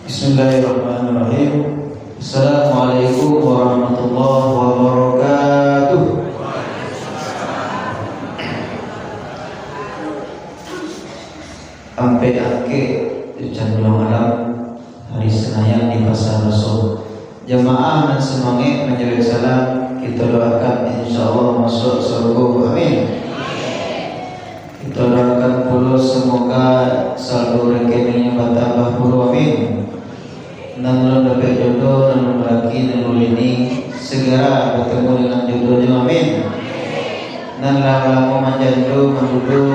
Bismillahirrahmanirrahim. Assalamualaikum warahmatullahi wabarakatuh. Ampe ake jam 2 malam hari Senayan di Pasar Rasul. Jamaah dan semangat menjawab salam, kita doakan insyaallah masuk surga. Amin. Kita doakan pula semoga saldo rekeningnya bertambah pula. Amin. Dan lo dapat jodoh dan laki dan ini segera bertemu dengan jodohnya. Amin. Dan lama-lama menjadu menduduk,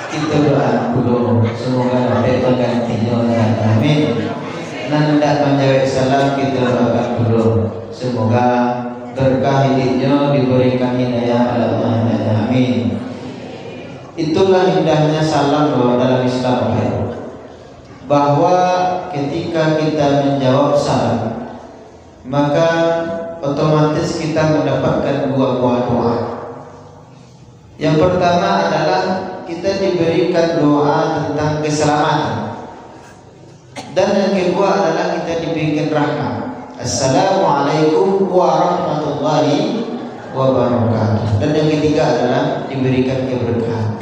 kita doa dulu semoga dapat bergantinya. Amin. Dan tidak menjawab salam, kita doakan dulu semoga berkah hidupnya diberikan hidayah Allah. Amin. Itulah indahnya salam dalam Islam, bahwa ketika kita menjawab salam, maka otomatis kita mendapatkan buah-buah doa. Yang pertama adalah kita diberikan doa tentang keselamatan, dan yang kedua adalah kita diberikan rahmat. Assalamualaikum warahmatullahi wabarakatuh. Dan yang ketiga adalah diberikan keberkahan.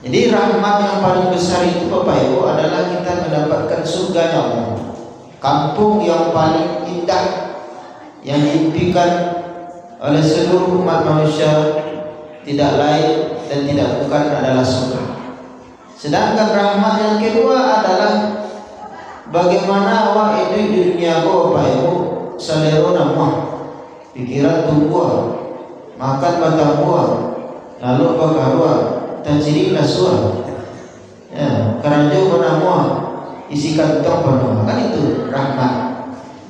Jadi rahmat yang paling besar itu Bapak Ibu adalah kita mendapatkan surga Allah, kampung yang paling indah yang diimpikan oleh seluruh umat manusia, tidak lain dan tidak bukan adalah surga. Sedangkan rahmat yang kedua adalah bagaimana awak hidup di dunia Bapak Ibu selera nama, pikiran tumbuh, makan batang buah, lalu bakaruah tajrilah suah, ya, keranjang penamua, isi kantong penuh, kan itu rahmat.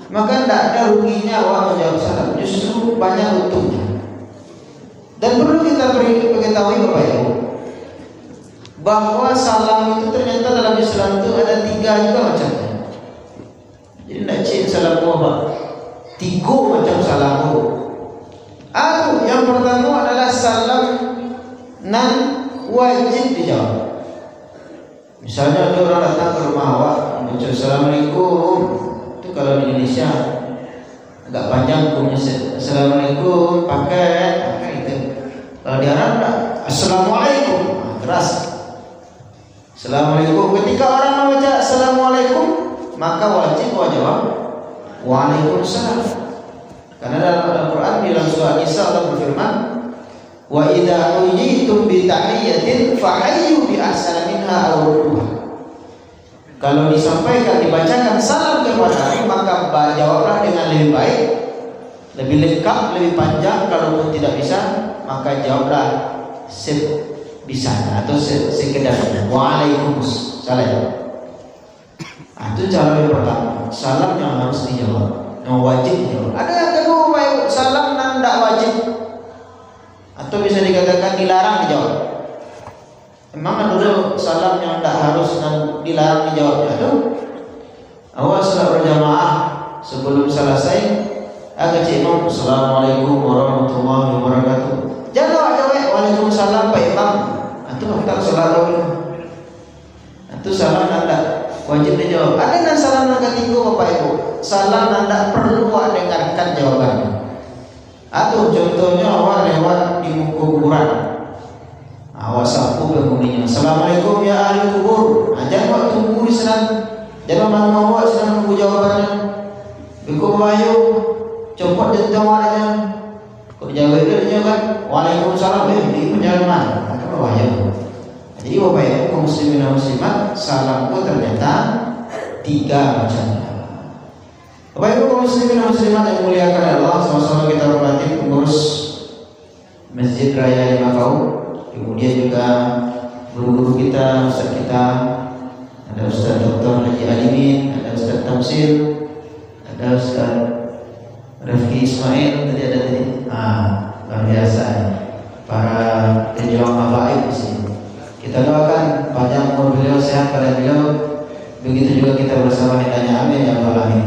Maka tidak ada ruginya awak menjawab salam, justru banyak untungnya. Dan perlu kita ketahui Bapak Ibu, bahwa salam itu ternyata dalam Islam itu ada 3 juga macamnya. Jadi tidak cik salam Bapak, 3 macam salam. Yang pertama adalah salam nan wajib dijawab. Misalnya ada orang datang ke rumah awak, baca Assalamualaikum. Itu kalau di Indonesia agak panjang punya Assalamualaikum pakai itu. Kalau di Arab enggak, Assalamualaikum keras. Assalamualaikum. Ketika orang membaca Assalamualaikum, maka wajib jawab Waalaikumsalam. Karena dalam Al-Quran di dalam surah Nisa Allah berfirman, wa idza uyitum bi tahiyatin fahayyu bi ahsana minha aw rudduha. Kalau disampaikan dibacakan salam kepada maka jawablah dengan lebih baik, lebih lengkap, lebih panjang. Kalau tidak bisa maka jawablah sebisanya atau sekedarnya. Waalaikumsalam. Itu cara yang pertama, salam yang harus dijawab, yang wajib dijawab. Ada yang kedua, salam yang tidak wajib, atau bisa dikatakan dilarang dijawab. Memang dulu salam yang tidak harus dan dilarang dijawabnya itu. Awal salat berjamaah sebelum selesai agak imam Assalamualaikum warahmatullahi wabarakatuh. Jangan jawab Waalaikumsalam Pak Imam. Itu kita salat dulu. Itu salam anda wajib dijawab. Ada yang salam yang ketiga Bapak Ibu, salam anda perlu dengarkan jawabannya. Atau contohnya awak lewat di muka kuburan, awak sapu penghuninya, Assalamualaikum ya ahli kubur. Jangan awak tunggu di sana, jangan mau awak sedang menunggu jawabannya. Beko bayu, copot jentong awaknya. Kau jawab dia kan, Waalaikumsalam. Ini penjalanan, apa bayu. Jadi Bapak Ibu kaum muslimin dan muslimat, salam itu ternyata 3 macamnya. Bapak Ibu kaum muslimin dan muslimat yang muliakan Allah, sama-sama kita hormati pengurus Masjid Raya di Makau, kemudian juga guru-guru kita, ustaz kita, ada Ustaz Dr. Haji Alimin, ada Ustaz Tamsil, ada Ustaz Rafki Ismail, tadi ada tadi. Luar biasa para pejuang habaib di sini. Kita doakan panjang umur beliau, sehat pada beliau. Begitu juga kita bersama hidayahnya, amin ya rabbal alamin.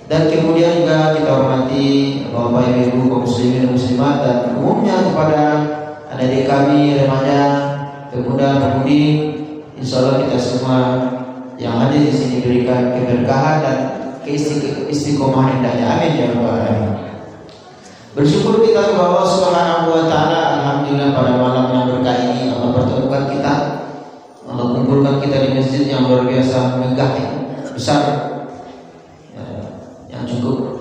Dan kemudian juga kita hormati Bapak Ibu kaum muslimin dan muslimat, dan umumnya kepada adik kami remaja, pemuda-pemudi. Insyaallah kita semua yang hadir di sini berikan keberkahan dan keistiqomahan indahnya. Amin ya rabbal alamin. Bersyukur kita kepada Allah Subhanahu wa taala. Alhamdulillah pada malam yang berkah ini Allah pertemukan kita. Allah kumpulkan kita di masjid yang luar biasa megah, besar, yang cukup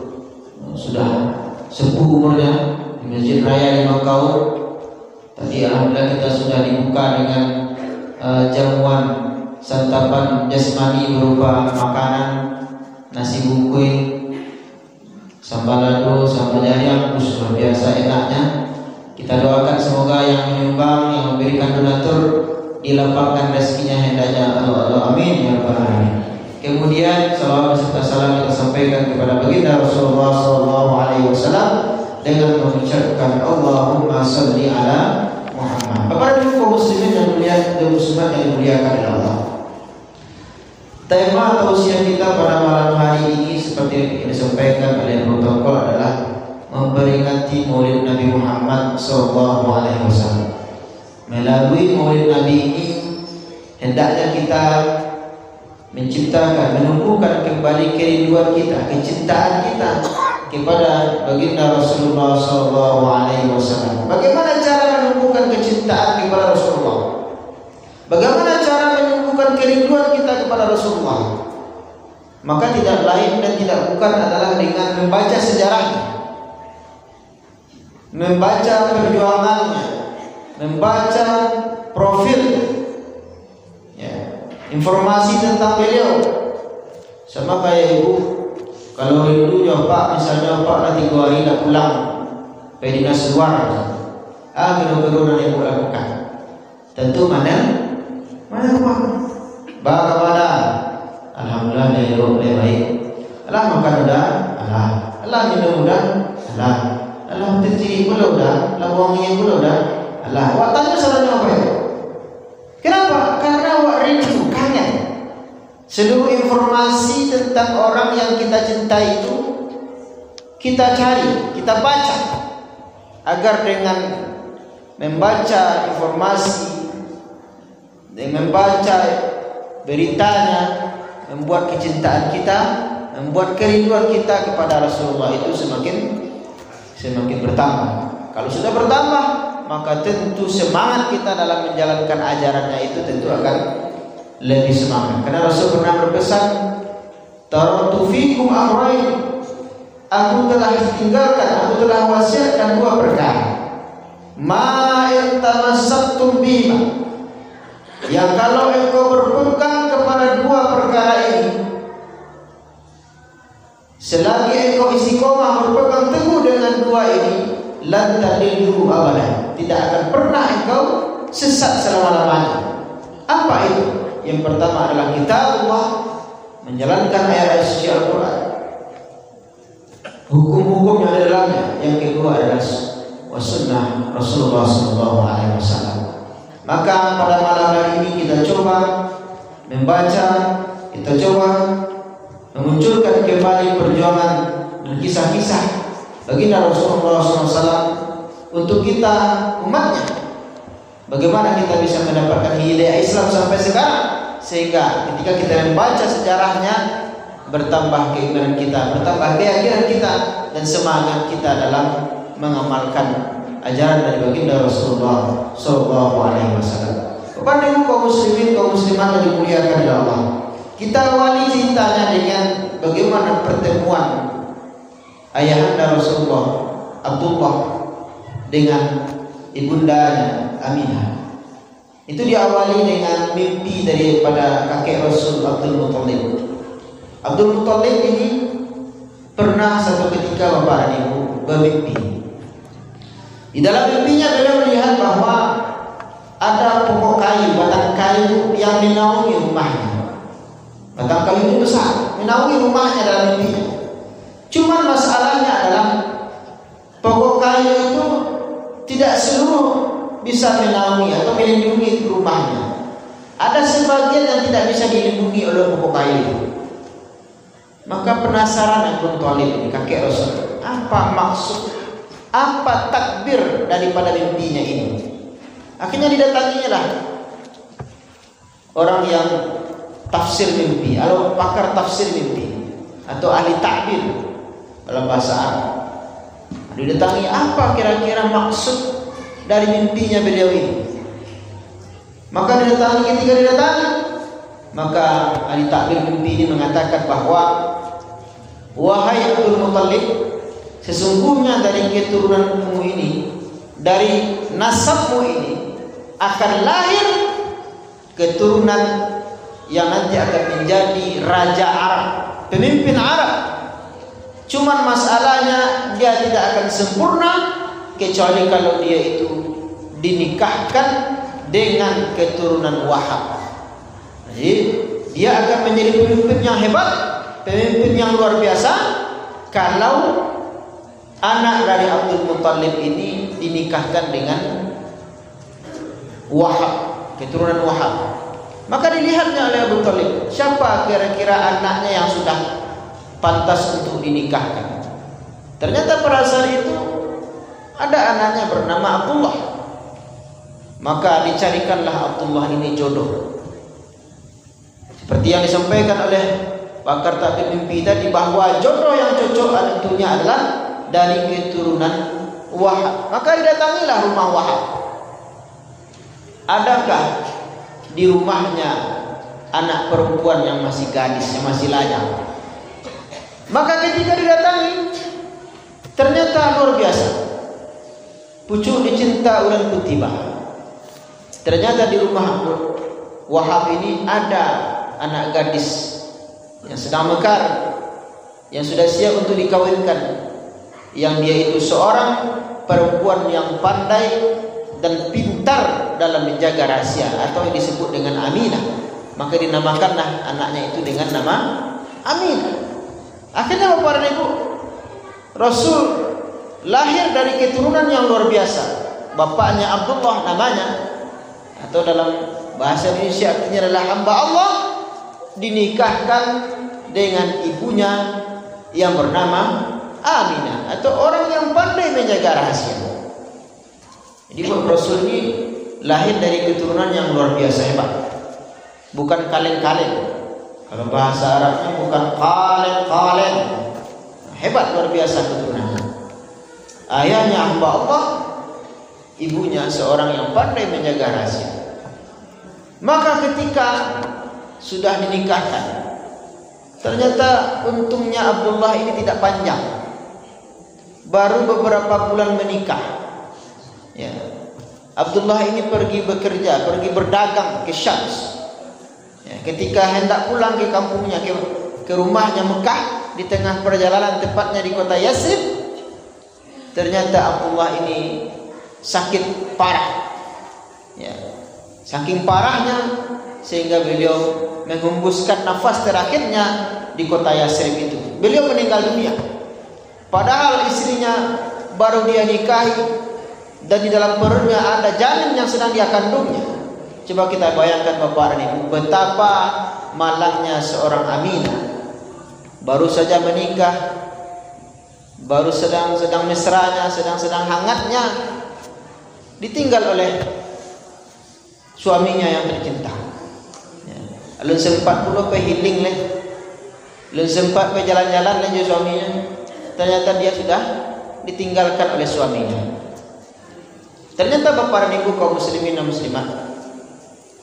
sudah sepuh umurnya, di Masjid Raya Lima Kaum. Tadi alhamdulillah kita sudah dibuka dengan jamuan santapan jasmani berupa makanan, nasi bungkui, sambal lado, sambal jariang, luar biasa enaknya. Kita doakan semoga yang menyumbang, yang memberikan donatur dilapangkan rezekinya hendaknya Allah. Amin ya rabbal alamin. Kemudian salawat serta salam kita sampaikan kepada baginda Rasulullah SAW dengan mengucapkan Allahumma salli ala Muhammad. Kepada kaum muslimin dan muslimat yang dimuliakan oleh Allah. Tema tausiah kita pada malam hari ini seperti yang disampaikan oleh protokol adalah memperingati Maulid Nabi Muhammad SAW. Melalui Maulid Nabi ini hendaknya kita menciptakan, menumbuhkan kembali kerinduan kita, kecintaan kita kepada baginda Rasulullah SAW. Bagaimana cara menumbuhkan kecintaan kepada Rasulullah? Bagaimana cara menumbuhkan kerinduan kita kepada Rasulullah? Maka tidak lain dan tidak bukan adalah dengan membaca sejarahnya, membaca perjuangannya, membaca profilnya, informasi tentang beliau. Sama kayak ibu kalau rindunya Pak, misalnya Pak nanti 2 hari tidak pulang pergi dinas luar, kena-kena yang ibu lakukan. Tentu mana Pak? Bagaimana? Alhamdulillah dia lebih baik. Allah makan udah, Allah minum udah, Allah terciri pula udah, Allah wangi pula udah, Allah. Awak tanya salahnya apa ya? Kenapa? Karena awak rindu, kangen. Seluruh informasi tentang orang yang kita cintai itu kita cari, kita baca, agar dengan membaca informasi, dengan membaca beritanya, membuat kecintaan kita, membuat kerinduan kita kepada Rasulullah itu semakin bertambah. Kalau sudah bertambah, maka tentu semangat kita dalam menjalankan ajarannya itu tentu akan lebih semangat. Karena Rasul pernah berpesan, taraktu fikum amrayn, aku telah tinggalkan, aku telah wasiatkan 2 perkara. Ma in tamassaktum bihima, yang kalau engkau berpegang kepada 2 perkara ini, selagi engkau istiqomah berpegang teguh dengan 2 ini, lan tadillu abadan, tidak akan pernah engkau sesat selama-lamanya. Apa itu? Yang pertama adalah kitabullah, menjalankan ayat-ayat suci Al-Quran, hukum-hukum yang ada dalamnya. Yang kedua adalah sunnah Rasulullah SAW. Maka pada malam hari ini kita coba membaca, kita coba memunculkan kembali perjuangan dan kisah-kisah baginda Rasulullah SAW untuk kita umatnya. Bagaimana kita bisa mendapatkan hidayah Islam sampai sekarang, sehingga ketika kita membaca sejarahnya bertambah keimanan kita, bertambah keyakinan kita dan semangat kita dalam mengamalkan ajaran dari baginda Rasulullah SAW. Kepada kaum muslimin, kaum muslimat yang dimuliakan oleh Allah, kita awali ceritanya dengan bagaimana pertemuan ayahanda Rasulullah Abdullah dengan ibundanya Aminah. Itu diawali dengan mimpi daripada kakek Rasul Abdul Muttalib. Abdul Muttalib ini pernah satu ketika bapak dan ibu bermimpi. Di dalam mimpinya beliau melihat bahwa ada pokok kayu, batang kayu yang menaungi rumahnya. Batang kayu itu besar, menaungi rumahnya dalam mimpinya. Cuma masalahnya adalah pokok kayu itu tidak seluruh bisa menaungi atau melindungi rumahnya. Ada sebagian yang tidak bisa dilindungi oleh pokok kayu itu. Maka penasaran Abdul Muttalib ini, kakek Rasul, apa maksud, apa takbir daripada mimpinya ini? Akhirnya didatanginya lah orang yang tafsir mimpi atau pakar tafsir mimpi atau ahli ta'bir dalam bahasa Arab. Didatangi, apa kira-kira maksud dari mimpinya beliau ini? Maka didatangi, ketika didatangi, maka ahli ta'bir mimpi ini mengatakan bahwa, wahai Abdul Muttalib, sesungguhnya dari keturunanmu ini, dari nasabmu ini akan lahir keturunan yang nanti akan menjadi raja Arab, pemimpin Arab. Cuman masalahnya dia tidak akan sempurna kecuali kalau dia itu dinikahkan dengan keturunan Wahab. Jadi dia akan menjadi pemimpin yang hebat, pemimpin yang luar biasa kalau anak dari Abdul Muttalib ini dinikahkan dengan Wahab, keturunan Wahab. Maka dilihatnya oleh Abu Thalib, siapa kira-kira anaknya yang sudah pantas untuk dinikahkan. Ternyata pada saat itu ada anaknya bernama Abdullah. Maka dicarikanlah Abdullah ini jodoh. Seperti yang disampaikan oleh pakar ta'bir mimpi tadi, bahwa jodoh yang cocok tentunya adalah dari keturunan Wahab. Maka didatangilah rumah Wahab. Adakah di rumahnya anak perempuan yang masih gadis, yang masih lajang? Maka ketika didatangi, ternyata luar biasa. Pucuk dicinta ulan kutiba. Ternyata di rumah Wahab ini ada anak gadis yang sedang mekar, yang sudah siap untuk dikawinkan, yang dia itu seorang perempuan yang pandai dan pintar dalam menjaga rahasia, atau yang disebut dengan Aminah. Maka dinamakanlah anaknya itu dengan nama Aminah. Akhirnya Bapak dan Ibu, Rasul lahir dari keturunan yang luar biasa. Bapaknya Abdullah namanya, atau dalam bahasa Indonesia artinya adalah hamba Allah, dinikahkan dengan ibunya yang bernama Aminah, atau orang yang pandai menjaga rahasia. Jadi Rasul ini lahir dari keturunan yang luar biasa hebat, bukan kaleng-kaleng. Kalau bahasa Arabnya bukan kaleng-kaleng, hebat luar biasa keturunannya. Ayahnya hamba Allah, ibunya seorang yang pandai menjaga rahasia. Maka ketika sudah dinikahkan, ternyata untungnya Abdullah ini tidak panjang, baru beberapa bulan menikah. Ya. Abdullah ini pergi bekerja, pergi berdagang ke Syams. Ya, ketika hendak pulang ke kampungnya, ke rumahnya Mekah, di tengah perjalanan tepatnya di kota Yathrib, ternyata Abdullah ini sakit parah. Ya, saking parahnya sehingga beliau menghembuskan nafas terakhirnya di kota Yathrib itu. Beliau meninggal dunia. Padahal istrinya baru dia nikahi, dan di dalam perutnya ada janin yang sedang dia kandungnya. Coba kita bayangkan Bapak dan Ibu, betapa malangnya seorang Aminah. Baru saja menikah, baru sedang mesranya, sedang hangatnya, ditinggal oleh suaminya yang tercinta. Lalu sempat pula ke healing leh, lalu sempat ke jalan-jalan leh suaminya. Ternyata dia sudah ditinggalkan oleh suaminya. Ternyata Bapak dan Ibu kaum muslimin dan muslimat,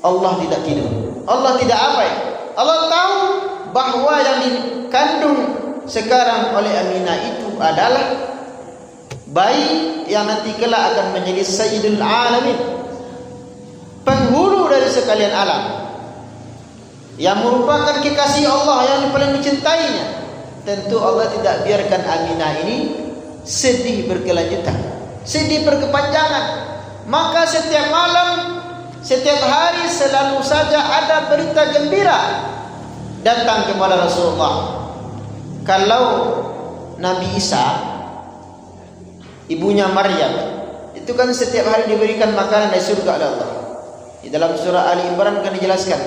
Allah tidak tidur. Allah tidak apa ya? Allah tahu bahwa yang dikandung sekarang oleh Aminah itu adalah bayi yang nanti kelak akan menjadi Sayyidul Alamin, penghulu dari sekalian alam, yang merupakan kekasih Allah yang paling dicintainya. Tentu Allah tidak biarkan Aminah ini sedih berkelanjutan, sedih berkepanjangan. Maka setiap malam, setiap hari selalu saja ada berita gembira datang kepada Rasulullah. Kalau Nabi Isa, ibunya Maryam, itu kan setiap hari diberikan makanan dari surga oleh Allah. Di dalam surah Ali Imran kan dijelaskan,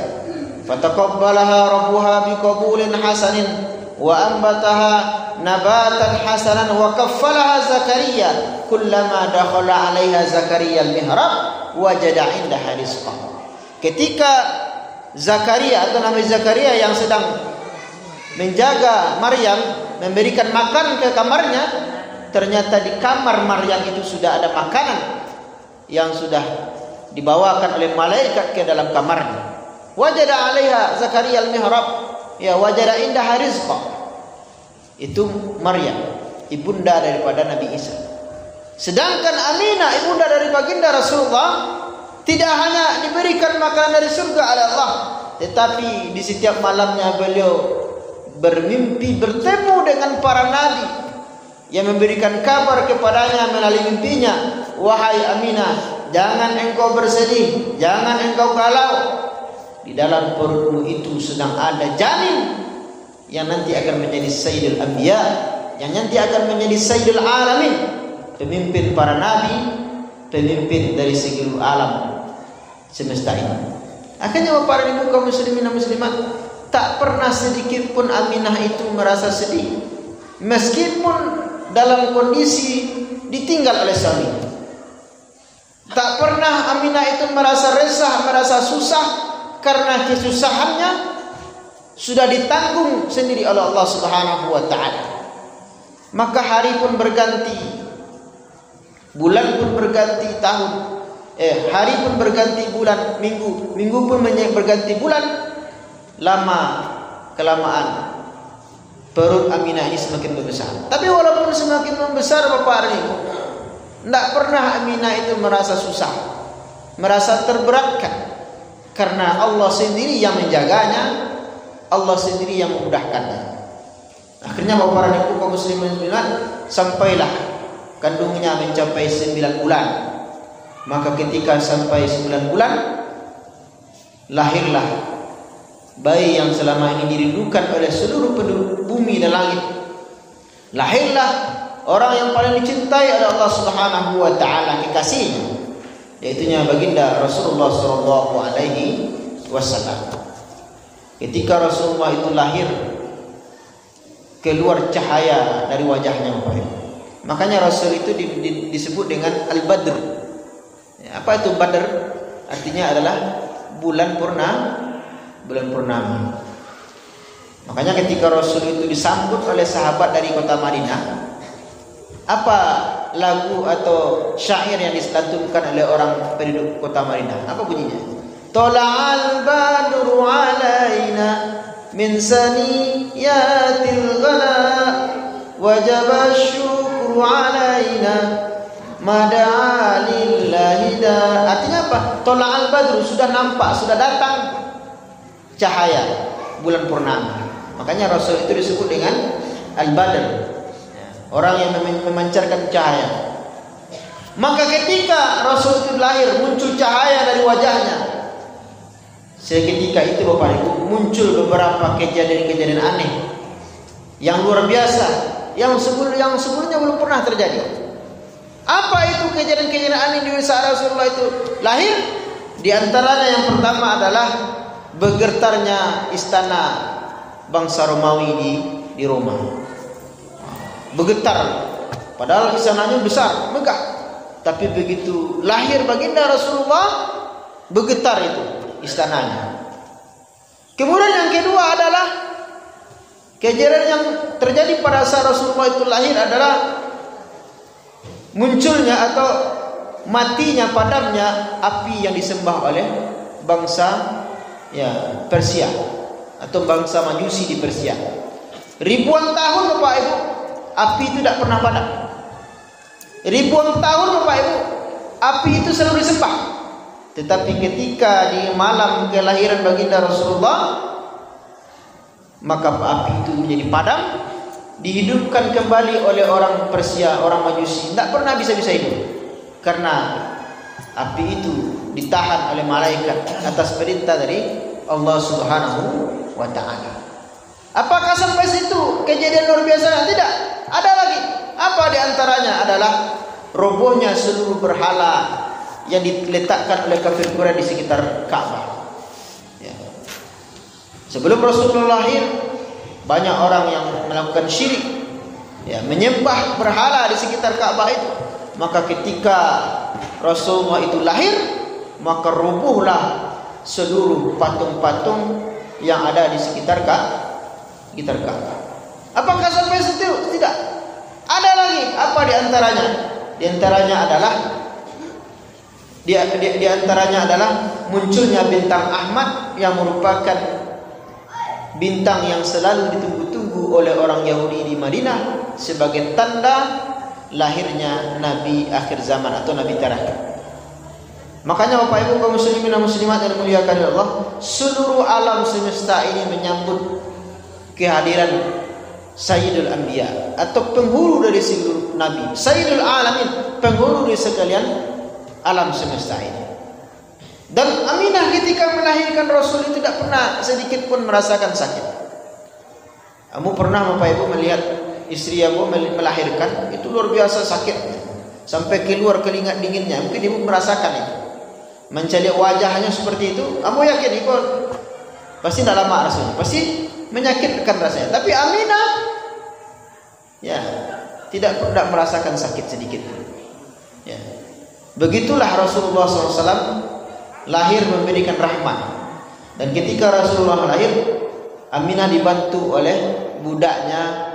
fataqabbalaha rabbuha biqabulin hasanin wa ambataha nabatan hasanan wa kaffalaha Zakaria kullama dakhala 'alaiha Zakaria al-mihrab wajada 'indaha rizqan. Ketika Zakaria atau Nabi Zakaria yang sedang menjaga Maryam, memberikan makan ke kamarnya, ternyata di kamar Maryam itu sudah ada makanan yang sudah dibawakan oleh malaikat ke dalam kamarnya. Wajada 'alaiha Zakaria al-mihrab, ya wajada indaha rizqa. Itu Maryam, ibunda daripada Nabi Isa. Sedangkan Aminah, ibunda dari baginda Rasulullah, tidak hanya diberikan makanan dari surga oleh Allah, tetapi di setiap malamnya beliau bermimpi bertemu dengan para nabi yang memberikan kabar kepadanya melalui mimpinya, wahai Aminah, jangan engkau bersedih, jangan engkau galau. Di dalam perutmu itu sedang ada janin yang nanti akan menjadi Sayyidul Anbiya, yang nanti akan menjadi Sayyidul Alamin, pemimpin para nabi, pemimpin dari seluruh alam semesta ini. Akhirnya para ibu kaum muslimin dan muslimat, tak pernah sedikit pun Aminah itu merasa sedih, meskipun dalam kondisi ditinggal oleh suami. Tak pernah Aminah itu merasa resah, merasa susah, karena kesusahannya sudah ditanggung sendiri oleh Allah Subhanahu wa taala. Maka hari pun berganti, bulan pun berganti tahun, hari pun berganti bulan, minggu pun berganti bulan. Lama kelamaan perut Aminah ini semakin membesar. Tapi walaupun semakin membesar Bapak Ibu, tidak pernah Aminah itu merasa susah, merasa terberatkan, karena Allah sendiri yang menjaganya, Allah sendiri yang memudahkannya. Akhirnya Bapak Ibu kaum muslimin muslimat, sampailah kandungnya mencapai 9 bulan. Maka ketika sampai 9 bulan, lahirlah bayi yang selama ini dirindukan oleh seluruh penduduk bumi dan langit. Lahirlah orang yang paling dicintai oleh Allah Subhanahu wa taala, kekasihnya, yaitunya baginda Rasulullah sallallahu alaihi wasallam. Ketika Rasulullah itu lahir, keluar cahaya dari wajahnya. Makanya Rasul itu disebut dengan Al-Badr. Apa itu Badr? Artinya adalah bulan purnama. Makanya ketika Rasul itu disambut oleh sahabat dari kota Madinah, apa lagu atau syair yang dilantunkan oleh orang penduduk kota Madinah? Apa bunyinya? Tala'al badru alaina min saniyatil ghala wajaba syukru alaina mada'a lillahi da. Artinya apa? Tala'al badru, sudah nampak, sudah datang cahaya bulan purnama. Makanya Rasul itu disebut dengan Al-Badr, orang yang memancarkan cahaya. Maka ketika Rasul itu lahir, muncul cahaya dari wajahnya. Seketika itu Bapak Ibu, muncul beberapa kejadian-kejadian aneh yang luar biasa, yang sebelumnya belum pernah terjadi. Apa itu kejadian-kejadian aneh di saat Rasulullah itu lahir? Di antaranya yang pertama adalah bergetarnya istana bangsa Romawi di Roma. Bergetar, padahal istananya besar, megah, tapi begitu lahir baginda Rasulullah, bergetar itu istananya. Kemudian yang kedua adalah kejadian yang terjadi pada saat Rasulullah itu lahir adalah munculnya atau matinya, padamnya api yang disembah oleh bangsa Persia atau bangsa Majusi di Persia. Ribuan tahun Bapak Ibu, api itu tidak pernah padam. Ribuan tahun Bapak Ibu, api itu selalu disembah. Tetapi ketika di malam kelahiran baginda Rasulullah, maka api itu menjadi padam, dihidupkan kembali oleh orang Persia, orang Majusi. Tidak pernah bisa-bisa hidup, karena api itu ditahan oleh malaikat atas perintah dari Allah Subhanahu wa taala. Apakah sampai situ kejadian luar biasa? Tidak, ada lagi. Apa di antaranya adalah robohnya seluruh berhala yang diletakkan oleh kafir Quraisy di sekitar Ka'bah. Sebelum Rasulullah lahir, banyak orang yang melakukan syirik, menyembah berhala di sekitar Ka'bah itu. Maka ketika Rasulullah itu lahir, maka rubuhlah seluruh patung-patung yang ada di sekitar Ka'bah. Apakah sampai situ? Tidak. Ada lagi. Apa di antaranya? Di antaranya adalah munculnya bintang Ahmad yang merupakan bintang yang selalu ditunggu-tunggu oleh orang Yahudi di Madinah sebagai tanda lahirnya Nabi akhir zaman atau Nabi terakhir. Makanya Bapak Ibu kaum muslimin dan muslimat yang dimuliakan oleh Allah, seluruh alam semesta ini menyambut kehadiran Sayyidul Anbiya atau penghulu dari seluruh nabi, Sayyidul Alamin, penghulu dari sekalian alam semesta ini. Dan Aminah ketika melahirkan Rasul itu tidak pernah sedikit pun merasakan sakit. Kamu pernah Bapak Ibu melihat istri kamu melahirkan, itu luar biasa sakitnya, sampai keluar keringat dinginnya. Mungkin ibu merasakan itu, mencari wajahnya seperti itu. Kamu yakin ibu pasti tidak lama rasanya, pasti menyakitkan rasanya. Tapi Aminah ya tidak pernah merasakan sakit sedikit pun. Ya. Begitulah Rasulullah SAW lahir memberikan rahmat. Dan ketika Rasulullah lahir, Aminah dibantu oleh budaknya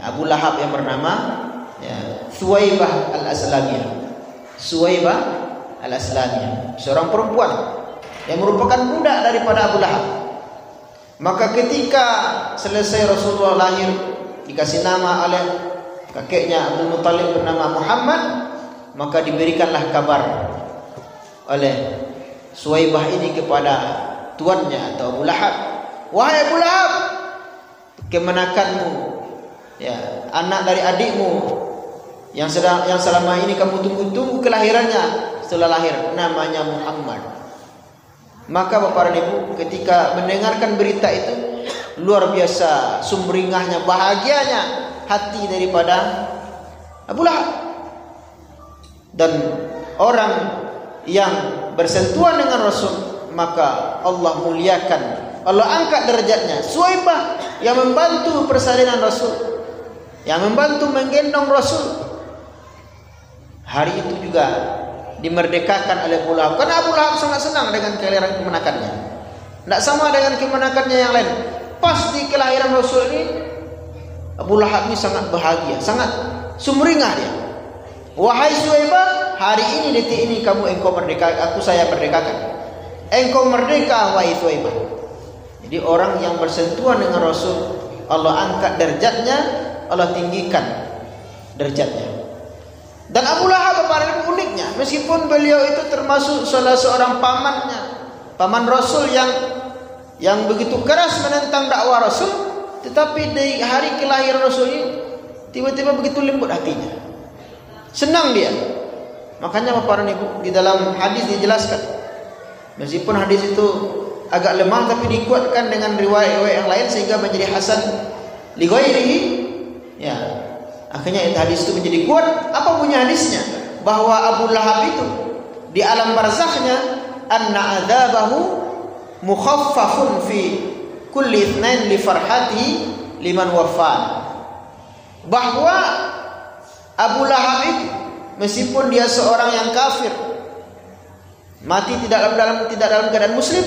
Abu Lahab yang bernama Thuwaibah al-Aslamiyah. Thuwaibah al-Aslamiyah, seorang perempuan yang merupakan budak daripada Abu Lahab. Maka ketika selesai Rasulullah lahir, dikasih nama oleh kakeknya Abdul Muttalib bernama Muhammad, maka diberikanlah kabar oleh Thuwaibah ini kepada tuannya atau Abu Lahab. Wahai Abu Lahab, kemenakanmu, ya, anak dari adikmu yang selama ini kamu tunggu-tunggu kelahirannya, setelah lahir namanya Muhammad. Maka Bapak dan Ibu ketika mendengarkan berita itu, luar biasa sumringahnya, bahagianya hati daripada Abu Lahab. Dan orang yang bersentuhan dengan Rasul, maka Allah muliakan, Allah angkat derajatnya. Thuwaibah yang membantu persalinan Rasul, yang membantu menggendong Rasul, hari itu juga dimerdekakan oleh Abu Lahab. Karena Abu Lahab sangat senang dengan kelahiran kemenakannya. Tidak sama dengan kemenakannya yang lain. Pas di kelahiran Rasul ini, Abu Lahab ini sangat bahagia, sangat sumringah dia. Wahai Thuwaibah, hari ini detik ini engkau merdeka, saya merdekakan. Engkau merdeka wahai Thuwaibah. Jadi orang yang bersentuhan dengan Rasul, Allah angkat derajatnya, Allah tinggikan derajatnya. Dan Abu Lahab uniknya, meskipun beliau itu termasuk salah seorang paman Rasul yang begitu keras menentang dakwah Rasul, tetapi di hari kelahiran Rasul ini tiba-tiba begitu lembut hatinya, senang dia. Makanya Bapak dan Ibu di dalam hadis dijelaskan, meskipun hadis itu agak lemah tapi dikuatkan dengan riwayat-riwayat yang lain sehingga menjadi hasan li ghairihi. Ya, akhirnya hadis itu menjadi kuat. Apa bunyi hadisnya? Bahwa Abu Lahab itu di alam barzakhnya, anna adzabahu mukhaffafun fi kulli itsnain li farhatihi liman wafa. Bahwa Abu Lahab itu meskipun dia seorang yang kafir, mati tidak dalam keadaan muslim,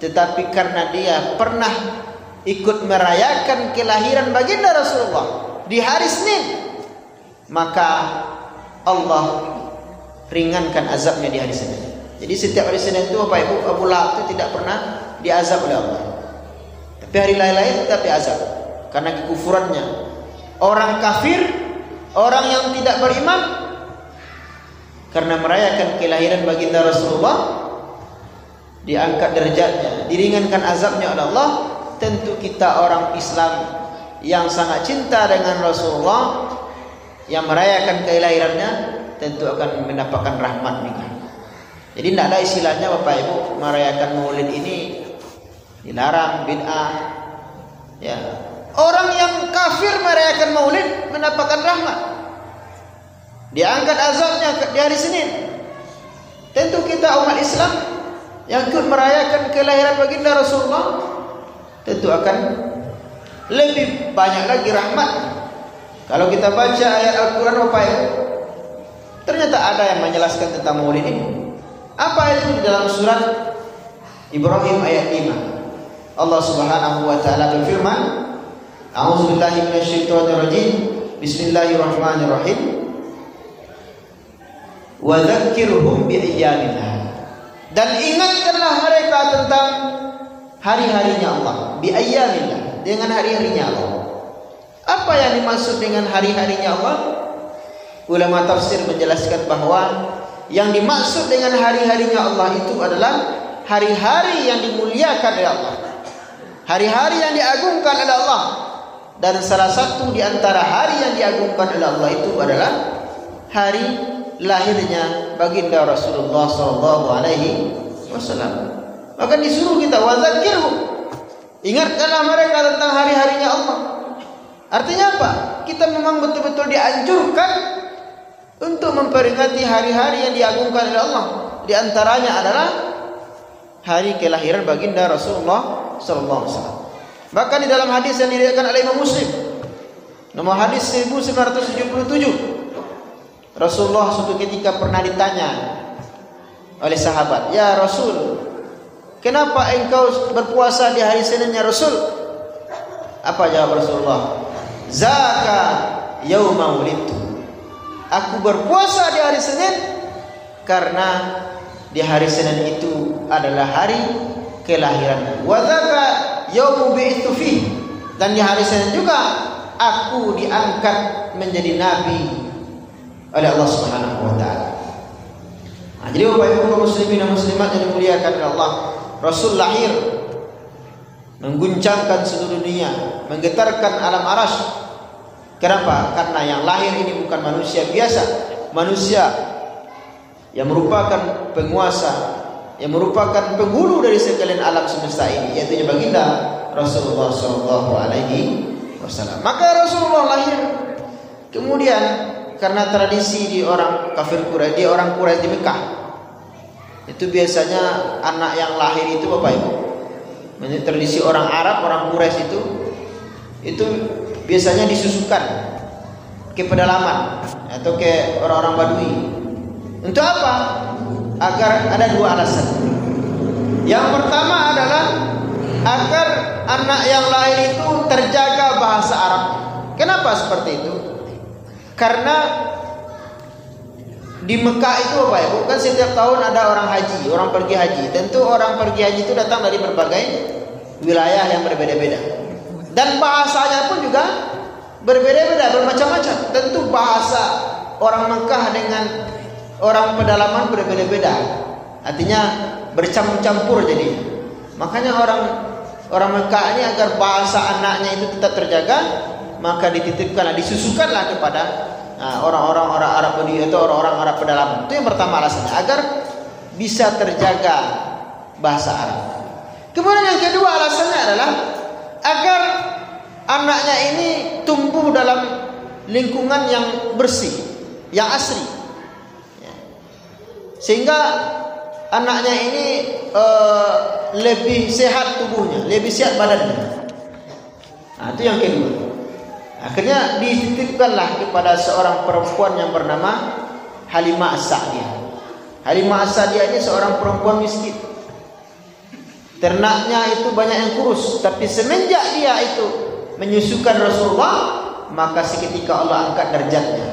tetapi karena dia pernah ikut merayakan kelahiran baginda Rasulullah di hari Senin, maka Allah ringankan azabnya di hari Senin. Jadi setiap hari Senin itu Bapak Ibu, Abu Lahab itu tidak pernah diazab oleh Allah. Tapi hari lain-lain tetap diazab karena kekufurannya. Orang kafir, orang yang tidak beriman, karena merayakan kelahiran baginda Rasulullah, diangkat derajatnya, diringankan azabnya oleh Allah. Tentu kita orang Islam yang sangat cinta dengan Rasulullah, yang merayakan kelahirannya, tentu akan mendapatkan rahmat nikah. Jadi tidak ada istilahnya Bapak Ibu merayakan maulid ini dilarang, bid'ah. Ya, orang yang kafir merayakan maulid mendapatkan rahmat, diangkat azabnya di hari Senin. Tentu kita umat Islam yang ikut merayakan kelahiran baginda Rasulullah tentu akan lebih banyak lagi rahmat. Kalau kita baca ayat Al-Quran Bapak Ibu, ternyata ada yang menjelaskan tentang maulid ini. Apa itu di dalam surat Ibrahim ayat 5. Allah Subhanahu wa taala berfirman, A'udzubillahi minasyaitonirrajim. Bismillahirrahmanirrahim. Wa dzakkirhum bi'ayyamillah. Dan ingatkanlah mereka tentang hari-harinya Allah, bi'ayyamillah, dengan hari-harinya Allah. Apa yang dimaksud dengan hari-harinya Allah? Ulama tafsir menjelaskan bahwa yang dimaksud dengan hari-harinya Allah itu adalah hari-hari yang dimuliakan oleh Allah, hari-hari yang diagungkan oleh Allah. Dan salah satu di antara hari yang diagungkan oleh Allah itu adalah hari lahirnya baginda Rasulullah SAW. Maka disuruh kita wazakirhum, ingatkanlah mereka tentang hari-harinya Allah. Artinya apa? Kita memang betul-betul dianjurkan untuk memperingati hari-hari yang diagungkan oleh Allah. Di antaranya adalah hari kelahiran baginda Rasulullah SAW. Bahkan di dalam hadis yang diriwayatkan oleh Imam Muslim, nomor hadis 1977, Rasulullah suatu ketika pernah ditanya oleh sahabat, "Ya Rasul, kenapa engkau berpuasa di hari Senin ya Rasul?" Apa jawab Rasulullah? "Zaka yauma wulidtu." Aku berpuasa di hari Senin karena di hari Senin itu adalah hari kelahiran. Wa dzaka yaumu bi'itsu fi. Dan di hari Senin juga aku diangkat menjadi nabi oleh Allah Subhanahu wa taala. Nah, jadi Bapak Ibu kaum muslimin dan muslimat yang dimuliakan oleh Allah, Rasul lahir mengguncangkan seluruh dunia, menggetarkan alam arasy. Kenapa? Karena yang lahir ini bukan manusia biasa, manusia yang merupakan penguasa, yang merupakan penghulu dari sekalian alam semesta ini, yaitu baginda Rasulullah SAW. Maka Rasulullah lahir. Kemudian karena tradisi di orang kafir Quraisy, di orang Quraisy di Mekah, itu biasanya anak yang lahir itu Bapak Ibu, menurut tradisi orang Arab, orang Quraisy itu biasanya disusukan ke pedalaman atau ke orang-orang Badui. Untuk apa? Agar ada dua alasan. Yang pertama adalah agar anak yang lahir itu terjaga bahasa Arab. Kenapa seperti itu? Karena di Mekah itu Bapak Ibu, kan setiap tahun ada orang haji, orang pergi haji. Tentu orang pergi haji itu datang dari berbagai wilayah yang berbeda-beda. Dan bahasanya pun juga berbeda-beda, bermacam-macam. Tentu bahasa orang Mekah dengan orang pedalaman berbeda-beda. Artinya bercampur-campur jadi. Makanya orang Mekah ini agar bahasa anaknya itu tetap terjaga, maka dititipkanlah, disusukanlah kepada orang-orang Arab Badui atau orang-orang Arab pedalaman. Itu yang pertama alasannya, agar bisa terjaga bahasa Arab. Kemudian yang kedua alasannya adalah agar anaknya ini tumbuh dalam lingkungan yang bersih, yang asri, sehingga anaknya ini lebih sehat tubuhnya, lebih sehat badannya. Nah, itu yang kedua. Akhirnya dititipkanlah kepada seorang perempuan yang bernama Halimah As-Sa'diyah. Halimah As-Sa'diyah ini seorang perempuan miskin. Ternaknya itu banyak yang kurus, tapi semenjak dia itu menyusukan Rasulullah, maka seketika Allah angkat derajatnya.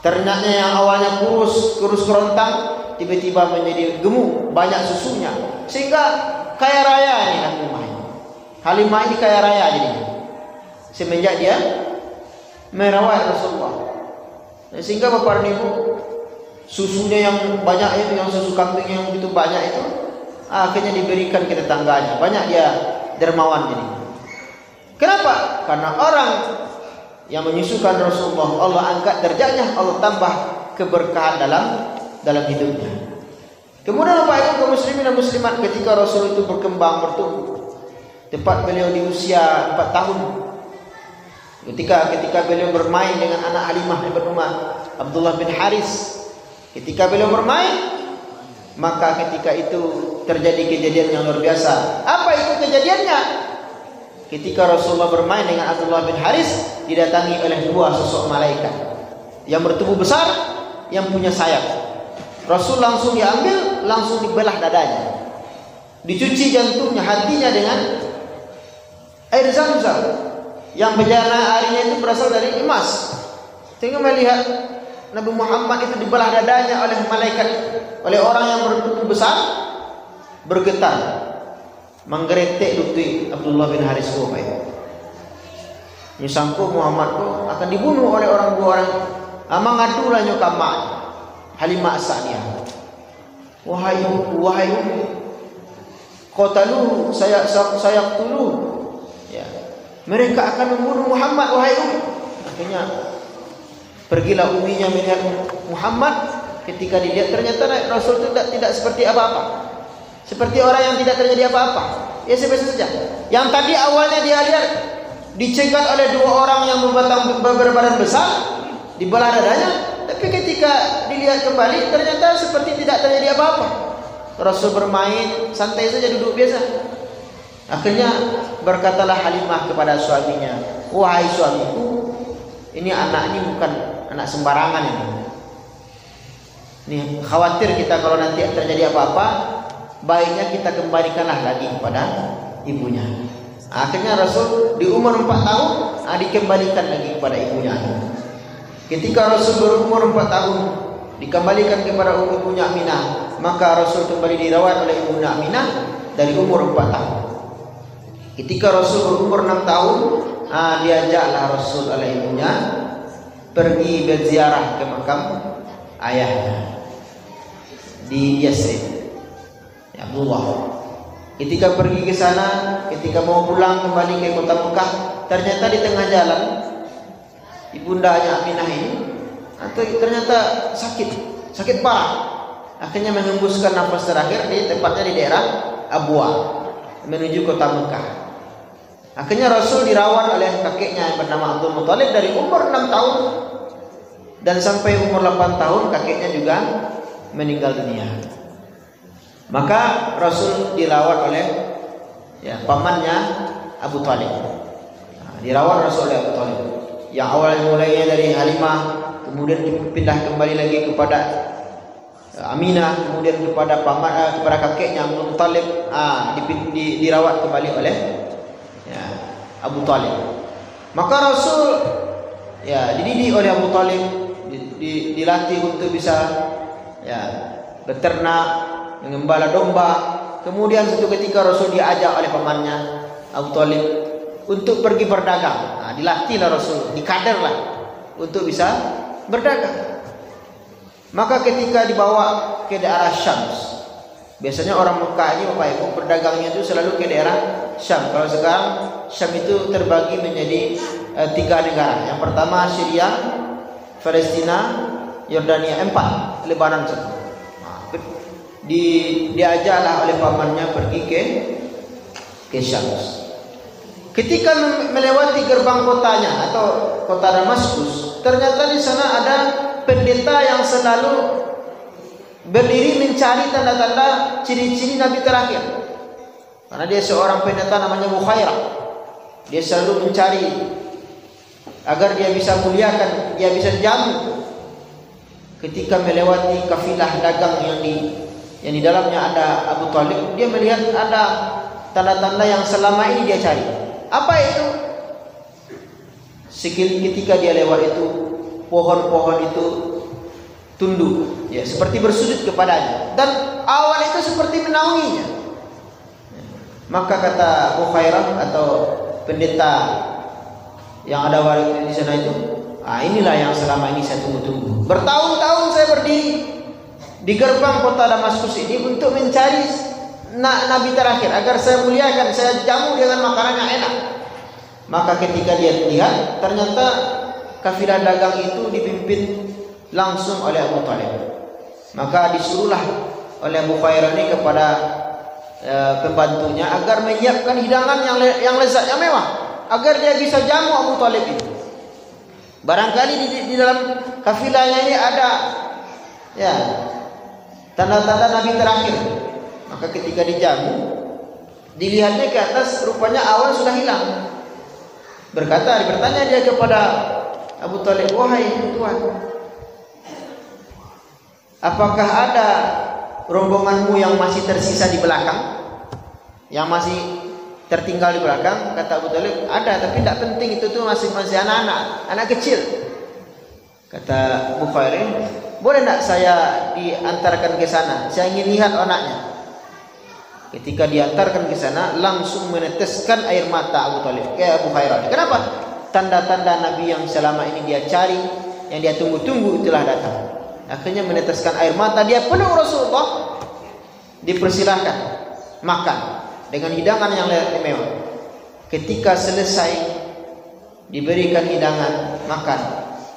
Ternaknya yang awalnya kurus kerontang, tiba-tiba menjadi gemuk, banyak susunya, sehingga kaya raya ini Halimah ini. Halimah ini kaya raya jadi semenjak dia merawat Rasulullah. Sehingga Bapak dan Ibu, susunya yang banyak itu, yang susu kambing yang begitu banyak itu, akhirnya diberikan ke tetangganya. Banyak dia dermawan jadi. Kenapa? Karena orang yang menyusukan Rasulullah, Allah angkat derajatnya, Allah tambah keberkahan dalam hidupnya. Kemudian Bapak Ibu kaum muslimin dan muslimat, ketika Rasul itu berkembang bertumbuh, tepat beliau di usia 4 tahun, ketika beliau bermain dengan anak Halimah yang bernama Abdullah bin Haris, ketika beliau bermain, maka ketika itu terjadi kejadian yang luar biasa. Apa itu kejadiannya? Ketika Rasulullah bermain dengan Abdullah bin Haris, didatangi oleh dua sosok malaikat yang bertubuh besar, yang punya sayap. Rasul langsung diambil, langsung dibelah dadanya. dicuci jantungnya, hatinya dengan air Zam-Zam yang bejana airnya itu berasal dari emas. Sehingga melihat Nabi Muhammad itu dibelah dadanya oleh malaikat, oleh orang yang bertubuh besar, bergetar, menggeretek lutut Abdullah bin Haris Khufai. Nyusangku Muhammad itu akan dibunuh oleh dua orang. Mengadulah nyokama Halimah As-Sa'diyah. Wahai qatalu saya tulu. Ya. Mereka akan membunuh Muhammad, wahai Umi. Akhirnya pergilah uminya melihat Muhammad. Ketika dilihat ternyata Rasul itu tidak seperti apa-apa. Seperti orang yang tidak terjadi apa-apa. Ya sebiasa saja. Yang tadi awalnya dia lihat dicegat oleh dua orang yang berbadan besar, dibelah dadanya, tapi ketika dilihat kembali ternyata seperti tidak terjadi apa-apa. Rasul bermain santai saja, duduk biasa. Akhirnya berkatalah Halimah kepada suaminya, wahai suamiku, ini anak ini bukan anak sembarangan ini. Nih khawatir kita kalau nanti terjadi apa-apa, baiknya kita kembalikanlah lagi kepada ibunya. Akhirnya Rasul di umur 4 tahun dikembalikan lagi kepada ibunya. Ketika Rasul berumur 4 tahun dikembalikan kepada ibunya Aminah, maka Rasul kembali dirawat oleh ibunya Aminah dari umur 4 tahun. Ketika Rasul berumur 6 tahun, diajaklah Rasul oleh ibunya pergi berziarah ke makam ayahnya di Yasrib, Abdullah. Ketika pergi ke sana, ketika mau pulang kembali ke kota Mekah, ternyata di tengah jalan ibundanya Aminah ini ternyata sakit parah. Akhirnya menghembuskan nafas terakhir di tempatnya di daerah Abwa menuju kota Mekah. Akhirnya Rasul dirawat oleh kakeknya yang bernama Abdul Muthalib dari umur 6 tahun dan sampai umur 8 tahun kakeknya juga meninggal dunia. Maka Rasul dirawat oleh pamannya Abu Thalib. Dirawat Rasul oleh Abu Thalib. Yang awalnya mulainya dari Halimah, kemudian dipindah kembali lagi kepada Aminah, kemudian kepada kakeknya Abu Thalib, dirawat kembali oleh Abu Thalib. Maka Rasul dididik oleh Abu Thalib, dilatih untuk bisa beternak, mengembala domba. Kemudian suatu ketika Rasul diajak oleh pamannya Abu Thalib untuk pergi berdagang. Dilatihlah Rasul, dikaderlah untuk bisa berdagang. Maka ketika dibawa ke daerah Syam, biasanya orang Mekah ini Bapak Ibu berdagangnya itu selalu ke daerah Syam. Kalau sekarang Syam itu terbagi menjadi 3 negara. Yang pertama Syria, Palestina, Yordania, 4, Lebanon 1. Diajaklah oleh pamannya pergi ke Syam. Ketika melewati gerbang kotanya atau kota Damaskus, ternyata di sana ada pendeta yang selalu berdiri mencari tanda-tanda ciri-ciri Nabi terakhir. Karena dia seorang pendeta namanya Bukhairah. Dia selalu mencari agar dia bisa muliakan, dia bisa jamu. Ketika melewati kafilah dagang yang di dalamnya ada Abu Thalib, dia melihat ada tanda-tanda yang selama ini dia cari. Apa itu? Ketika dia lewat itu, pohon-pohon itu tunduk, seperti bersujud kepadanya, dan awan itu seperti menaunginya. Maka kata Bukhairah atau pendeta yang ada di sana itu, inilah yang selama ini saya tunggu-tunggu. Bertahun-tahun saya berdiri di gerbang kota Damaskus ini untuk mencari Nabi terakhir agar saya muliakan, saya jamu dengan makanan yang enak. Maka ketika dia lihat, ternyata kafilah dagang itu dipimpin langsung oleh Abu Thalib. Maka disuruhlah oleh Abu Khairah ini kepada pembantunya agar menyiapkan hidangan yang lezat, yang mewah, agar dia bisa jamu Abu Thalib itu. Barangkali di dalam kafilahnya ini ada tanda-tanda Nabi terakhir. Maka ketika dijamu, dilihatnya ke atas, rupanya awan sudah hilang. Bertanya dia kepada Abu Thalib, wahai Tuhan, apakah ada rombonganmu yang masih tersisa di belakang? Yang masih tertinggal di belakang, kata Abu Thalib, ada tapi tidak penting, itu tuh masih anak-anak, anak kecil. Kata Bukhairi, boleh tidak saya diantarkan ke sana? Saya ingin lihat anaknya. Ketika diantarkan ke sana, langsung meneteskan air mata Abu Thalib ke Abu Khairah. Kenapa? Tanda-tanda Nabi yang selama ini dia cari, yang dia tunggu-tunggu telah datang. Akhirnya meneteskan air mata, dia peluk Rasulullah, dipersilahkan makan dengan hidangan yang mewah. Ketika selesai diberikan hidangan makan,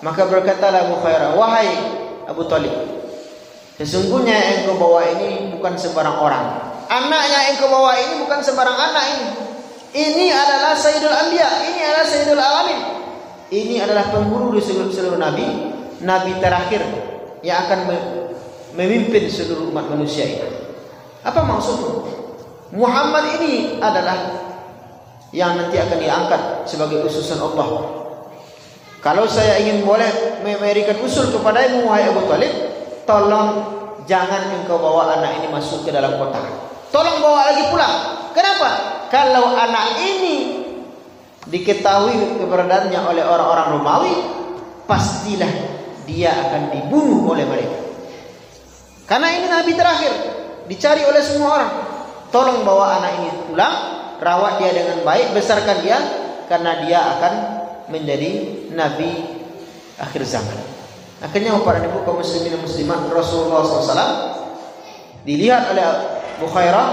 maka berkatalah Abu Khairah, wahai Abu Thalib, sesungguhnya yang engkau bawa ini bukan sembarang orang. Anak yang engkau bawa ini bukan sembarang anak ini. Ini adalah Sayyidul Anbiya, ini adalah Sayyidul Alamin. Ini adalah pengguru di seluruh nabi, nabi terakhir yang akan memimpin seluruh umat manusia ini. Apa maksudnya? Muhammad ini adalah yang nanti akan diangkat sebagai utusan Allah. Kalau saya ingin boleh memberikan usul kepadamu, wahai Abu Thalib, tolong jangan engkau bawa anak ini masuk ke dalam kota. Tolong bawa lagi pulang. Kenapa? Kalau anak ini diketahui keberadaannya oleh orang-orang Romawi, pastilah dia akan dibunuh oleh mereka. Karena ini nabi terakhir, dicari oleh semua orang. Tolong bawa anak ini pulang, rawat dia dengan baik, besarkan dia, karena dia akan menjadi nabi akhir zaman. Akhirnya para ibu kaum muslimin dan muslimat, Rasulullah SAW dilihat oleh Abu Khairah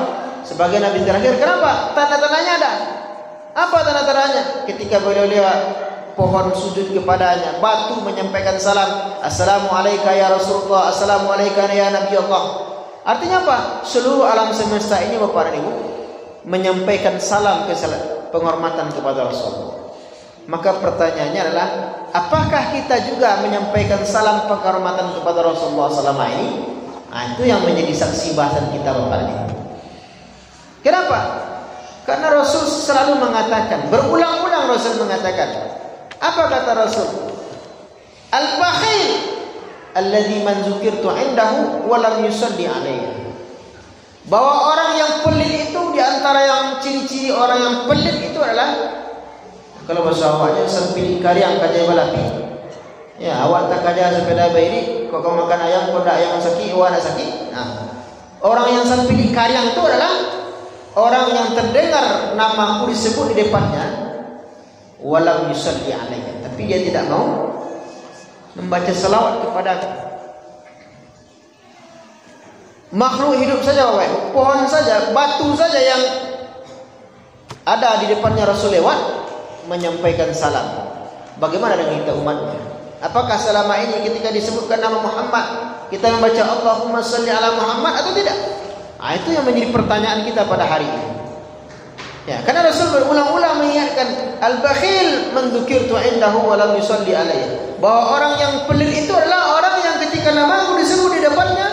sebagai nabi terakhir. Kenapa? Tanda-tandanya ada. Apa tanda-tandanya? Ketika beliau lihat pohon sujud kepadanya, batu menyampaikan salam, Assalamualaikum ya Rasulullah, Assalamualaikum ya Nabi Allah. Artinya apa? Seluruh alam semesta ini Bapak dan Ibu menyampaikan salam penghormatan kepada Rasulullah. Maka pertanyaannya adalah, apakah kita juga menyampaikan salam penghormatan kepada Rasulullah selama ini? Nah, itu yang menjadi saksi bahasan kita Bapak dan Ibu. Kenapa? Karena Rasul selalu mengatakan, berulang-ulang Rasul mengatakan, apa kata Rasul? Al-bakhil alladzi man dzukirtu indahu wa lam yusalli alaihi. Bahwa orang yang pelit itu, di antara yang ciri-ciri orang yang pelit itu adalah, kalau bahasa awaknya sempili kariang kajai balapi. Ya, awak tak kaja sepeda bayi, kau makan ayam, kau dak ayam sakit, awak nak sakit. Nah, orang yang sempili kariang itu adalah orang yang terdengar namaku disebut di depannya, walau yusalli alaihi, tapi dia tidak mau membaca salawat kepada aku. Makhluk hidup saja, pohon saja, batu saja yang ada di depannya Rasul lewat menyampaikan salam. Bagaimana dengan kita umatnya? Apakah selama ini ketika disebutkan nama Muhammad kita membaca Allahumma salli ala Muhammad atau tidak? Nah, itu yang menjadi pertanyaan kita pada hari ini. Ya, karena Rasul berulang-ulang mengingatkan al-bakhil man dzukirtu indahu wa lam yusalli alaihi. Bahwa orang yang pelit itu adalah orang yang ketika namaku disebut di depannya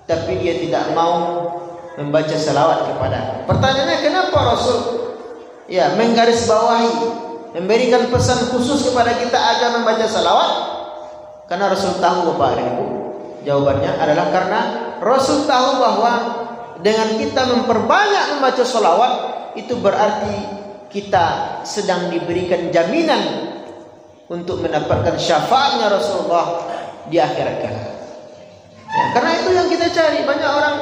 tapi dia tidak mau membaca salawat kepada. Pertanyaannya, kenapa Rasul menggarisbawahi, memberikan pesan khusus kepada kita agar membaca salawat? Karena Rasul tahu Bapak dan Ibu, jawabannya adalah karena Rasul tahu bahwa dengan kita memperbanyak membaca salawat, itu berarti kita sedang diberikan jaminan untuk mendapatkan syafaatnya Rasulullah di akhirat kelak. Ya, karena itu yang kita cari. Banyak orang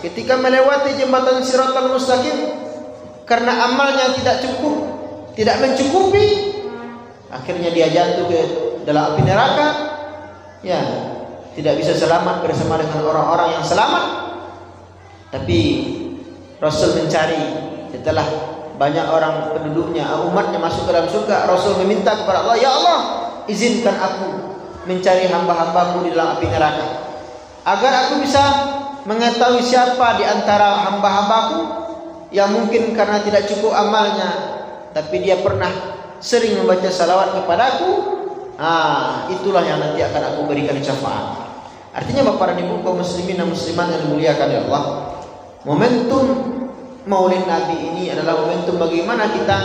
ketika melewati jembatan Siratal Mustaqim, karena amalnya tidak cukup, tidak mencukupi, akhirnya dia jatuh ke dalam api neraka. Ya, tidak bisa selamat bersama dengan orang-orang yang selamat. Tapi Rasul mencari, setelah banyak orang penduduknya, umatnya masuk ke dalam surga, Rasul meminta kepada Allah, ya Allah, izinkan aku mencari hamba-hambamu di dalam api neraka, agar aku bisa mengetahui siapa di antara hamba-hambaku yang mungkin karena tidak cukup amalnya, tapi dia pernah sering membaca salawat kepadaku. Itulah yang nanti akan aku berikan syafaat. Artinya Bapak dan Ibu kaum muslimin dan muslimat yang dimuliakan oleh Allah, momentum Maulid Nabi ini adalah momentum bagaimana kita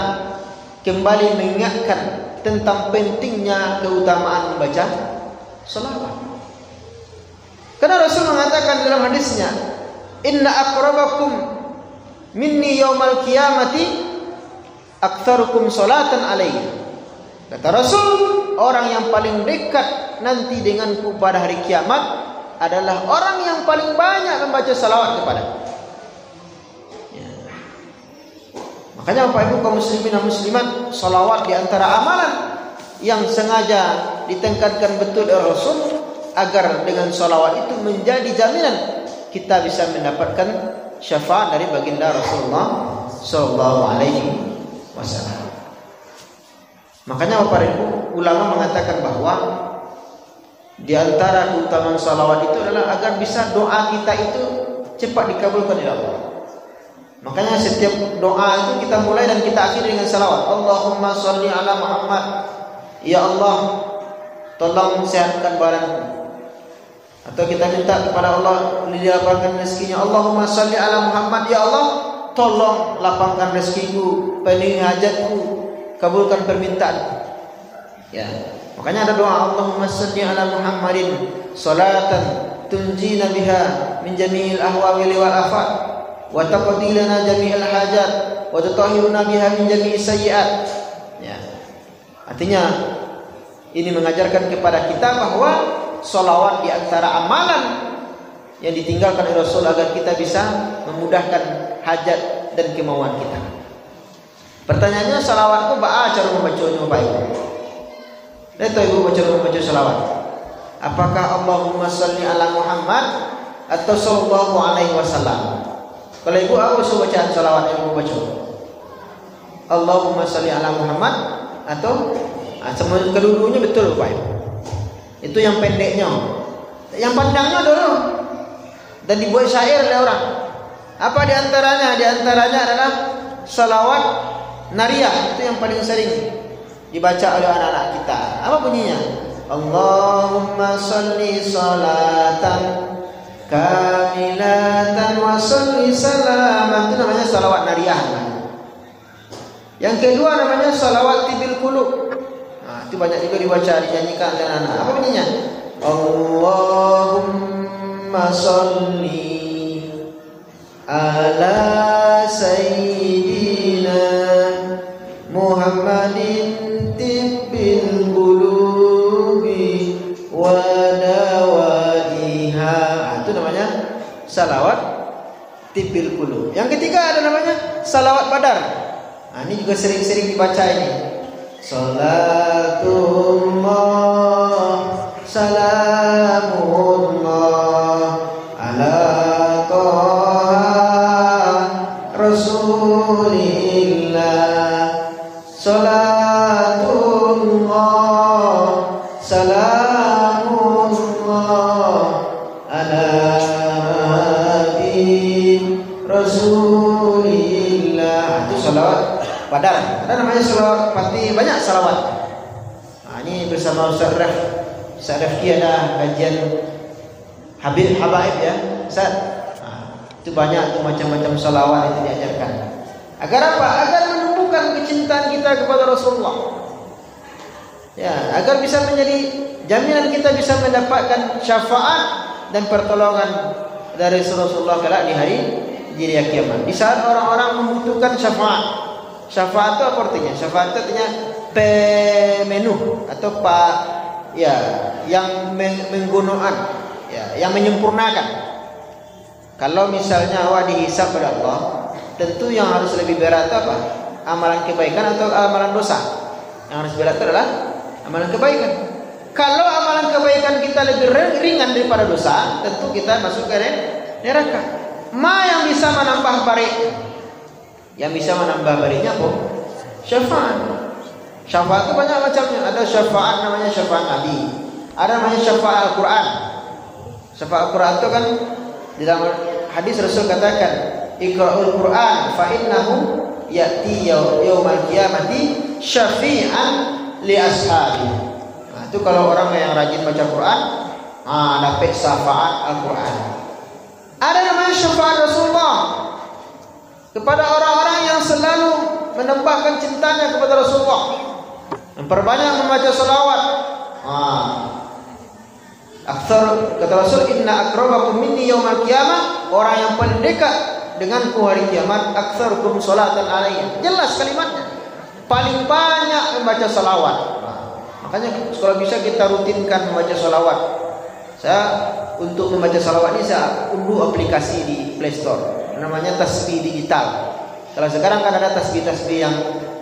kembali mengingatkan tentang pentingnya keutamaan membaca salawat. Karena Rasul mengatakan dalam hadisnya, inna akrabakum minni yaumal qiyamati aktsarukum salatan alaihi. Kata Rasul, orang yang paling dekat nanti denganku pada hari kiamat adalah orang yang paling banyak membaca salawat kepadaku. Ya. Makanya Bapak Ibu kaum muslimin dan muslimat, salawat di antara amalan yang sengaja ditekankan betul oleh Rasul agar dengan salawat itu menjadi jaminan kita bisa mendapatkan syafaat dari baginda Rasulullah sallallahu alaihi wasallam. Makanya Bapak Ibu, ulama mengatakan bahwa di antara keutamaan salawat itu adalah agar bisa doa kita itu cepat dikabulkan oleh Allah. Makanya setiap doa itu kita mulai dan kita akhiri dengan salawat. Allahumma sholli ala Muhammad. Ya Allah, tolong sehatkan badanku. Atau kita minta kepada Allah dilapangkan rezekinya. Allahumma sholli ala Muhammad. Ya Allah, tolong lapangkan rezekiku, penuhi hajatku, kabulkan permintaanku. Ya, makanya ada doa Allahumma sholli ala Muhammadin salatan tunjina biha min jami'il ahwali wal afat wa taqdi lana jami'al hajat wa tutahhiruna biha min jami'is sayyi'at. Ya. Artinya ini mengajarkan kepada kita bahwa salawat di antara amalan yang ditinggalkan oleh Rasul agar kita bisa memudahkan hajat dan kemauan kita. Pertanyaannya, salawat itu cara membacanya Bapak Ibu. Itu Ibu cara membaca salawat. Apakah Allahumma sholli ala Muhammad atau sallallahu alaihi wasallam? Kalau Ibu apa bacaan salawat yang Ibu baca? Allahumma sholli ala Muhammad atau kedua-duanya betul Bapak Ibu. Itu yang pendeknya. Yang panjangnya dulu dan dibuat syair oleh orang. Apa di antaranya? Di antaranya adalah salawat nariyah, itu yang paling sering dibaca oleh anak-anak kita. Apa bunyinya? Allahumma sholli salatan kamilatan wa sholli salaman. Itu namanya salawat nariyah. Yang kedua namanya salawat tibil qulub. Nah, itu banyak juga dibaca, dinyanyikan oleh anak-anak. Apa bunyinya? Allahumma sholli ala sayyidina Muhammadin tibbil qulubi wa dawaiha. Itu namanya salawat tibbil qulub. Yang ketiga ada namanya salawat badar. Nah, ini juga sering-sering dibaca ini. Salatullah salamullah ala Rasulillah. Salatullah salamullah ala Rasulillah. Itu salawat badar. Ada namanya salawat pasti, banyak salawat. Nah, ini bersama Ustaz Rafki ada kajian Habib Habaib ya Ustaz. Itu banyak tuh macam-macam salawat itu diajarkan. Agar apa? Agar menumbuhkan kecintaan kita kepada Rasulullah. Ya, agar bisa menjadi jaminan kita bisa mendapatkan syafaat dan pertolongan dari Rasulullah kelak di hari kiamat. Di saat orang-orang membutuhkan syafaat. Syafaat itu apa artinya? Syafaat itu artinya pemenuh atau yang menggunakan, yang menyempurnakan. Kalau misalnya awak dihisab oleh Allah, tentu yang harus lebih berat apa? Amalan kebaikan atau amalan dosa? Yang harus berat itu adalah amalan kebaikan. Kalau amalan kebaikan kita lebih ringan daripada dosa, tentu kita masuk ke neraka. Yang bisa menambah barik? Yang bisa menambah bariknya apa? Syafaat. Syafaat itu banyak macamnya. Ada syafaat namanya syafaat Nabi. Ada namanya syafaat Al-Quran. Syafaat Al-Quran itu kan di dalam hadis Rasul katakan, Iqra'ul Quran fa innahu ya'ti yaumal qiyamati syafi'an li ashabi. Nah, itu kalau orang yang rajin baca Quran, dapat syafaat Al-Quran. Ada namanya syafaat Rasulullah kepada orang-orang yang selalu menambahkan cintanya kepada Rasulullah, memperbanyak membaca salawat. Kata Rasul, inna akramakum minni yaumal qiyamah, orang yang paling dekat denganku hari kiamat aktsarukum sholatan alayya. Jelas kalimatnya. Paling banyak membaca salawat. Makanya kalau bisa kita rutinkan membaca salawat. Saya untuk membaca salawat ini saya unduh aplikasi di Play Store. Namanya tasbih digital. Kalau sekarang kan ada tasbih-tasbih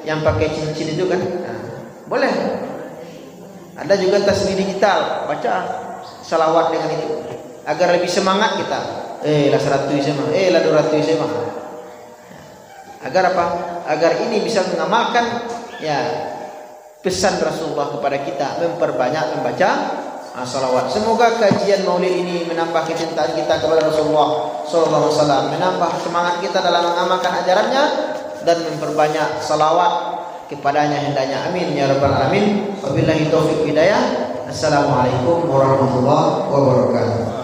yang pakai cincin itu kan. Nah, boleh. Ada juga tasbih digital. Baca salawat dengan itu agar lebih semangat kita. Lah 100 sama, lah 200 sama. Agar apa? Agar ini bisa mengamalkan ya pesan Rasulullah kepada kita memperbanyak membaca salawat. Semoga kajian Maulid ini menambah kecintaan kita kepada Rasulullah sallallahu alaihi wasallam, menambah semangat kita dalam mengamalkan ajarannya dan memperbanyak salawat kepadanya hendaknya. Amin ya rabbal alamin. Wabillahi taufiq hidayah. Assalamualaikum warahmatullahi wabarakatuh.